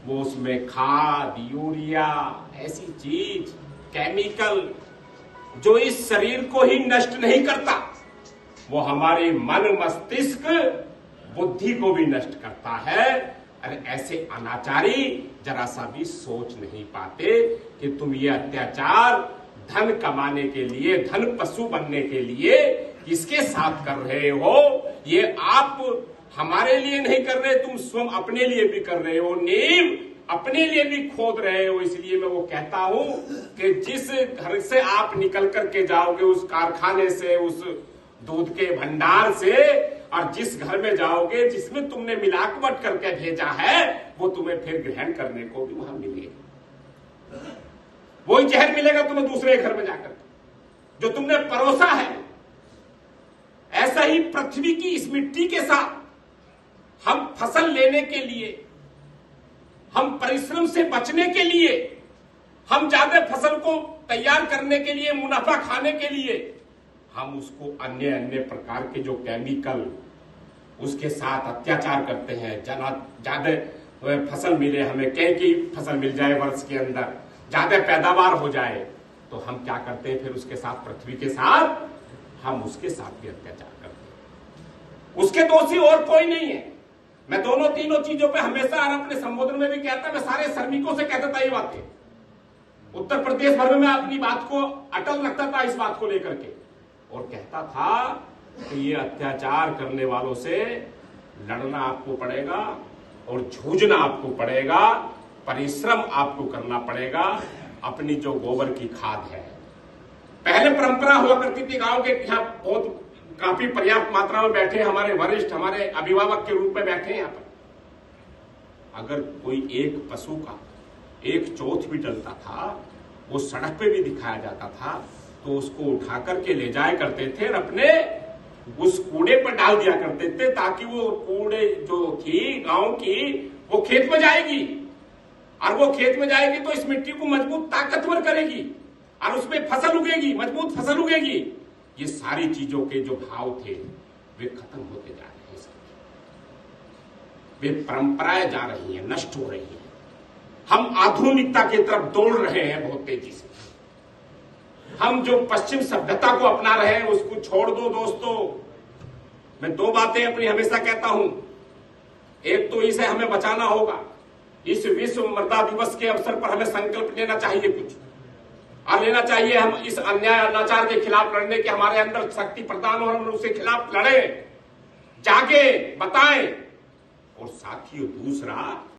वो उसमें खाद, यूरिया, ऐसी चीज, केमिकल जो इस शरीर को ही नष्ट नहीं करता, वो हमारे मन, मस्तिष्क, बुद्धि को भी नष्ट करता है। अरे ऐसे अनाचारी जरा सा भी सोच नहीं पाते कि तुम ये अत्याचार धन कमाने के लिए, धन पशु बनने के लिए किसके साथ कर रहे हो? ये आप हमारे लिए नहीं कर रहे, तुम स्वयं अपने लिए भी कर रहे हो, नींव अपने लिए भी खोद रहे हो। इसलिए मैं वो कहता हूं कि जिस घर से आप निकल करके जाओगे, उस कारखाने से, उस दूध के भंडार से, और जिस घर में जाओगे जिसमें तुमने मिलावट करके भेजा है, वो तुम्हें फिर ग्रहण करने को भी वहां मिलेगा। वही जहर मिलेगा तुम्हें दूसरे घर में जाकर, जो तुमने परोसा है। ऐसा ही पृथ्वी की इस मिट्टी के साथ हम फसल लेने के लिए, हम परिश्रम से बचने के लिए, हम ज्यादा फसल को तैयार करने के लिए, मुनाफा खाने के लिए, हम उसको अन्य अन्य प्रकार के जो केमिकल, उसके साथ अत्याचार करते हैं। ज्यादा फसल मिले, हमें कहीं की फसल मिल जाए वर्ष के अंदर, ज्यादा पैदावार हो जाए, तो हम क्या करते हैं फिर उसके साथ, पृथ्वी के साथ, हम उसके साथ भी अत्याचार करते हैं। उसके दोषी और कोई नहीं है। मैं दोनों तीनों चीजों पे हमेशा अपने संबोधन में भी कहता, मैं सारे श्रमिकों से कहता था ये बातें। उत्तर प्रदेश भर में मैं अपनी बात को अटल रखता था, इस बात को लेकर के, और कहता था कि ये अत्याचार करने वालों से लड़ना आपको पड़ेगा और जूझना आपको पड़ेगा, परिश्रम आपको करना पड़ेगा। अपनी जो गोबर की खाद है, पहले परंपरा हुआ करती थी गांव के, यहाँ बहुत काफी पर्याप्त मात्रा में बैठे हमारे वरिष्ठ, हमारे अभिभावक के रूप में बैठे हैं यहाँ पर। अगर कोई एक पशु का एक चौथ भी डलता था, वो सड़क पे भी दिखाया जाता था, तो उसको उठा करके ले जाया करते थे और अपने उस कूड़े पर डाल दिया करते थे, ताकि वो कूड़े जो थी गांव की, वो खेत में जाएगी, और वो खेत में जाएगी तो इस मिट्टी को मजबूत, ताकतवर करेगी, और उसमें फसल उगेगी, मजबूत फसल उगेगी। ये सारी चीजों के जो भाव थे वे खत्म होते जा रहे हैं, वे परंपराएं जा रही हैं, नष्ट हो रही हैं। हम आधुनिकता की तरफ दौड़ रहे हैं बहुत तेजी से। हम जो पश्चिम सभ्यता को अपना रहे हैं उसको छोड़ दो दोस्तों। मैं दो बातें अपनी हमेशा कहता हूं, एक तो इसे हमें बचाना होगा। इस विश्व मृदा दिवस के अवसर पर हमें संकल्प लेना चाहिए कुछ, और लेना चाहिए हम इस अन्याय अनाचार के खिलाफ लड़ने के, हमारे अंदर शक्ति प्रदान हो, हम उसके खिलाफ लड़े, जागे, बताएं। और साथियों दूसरा,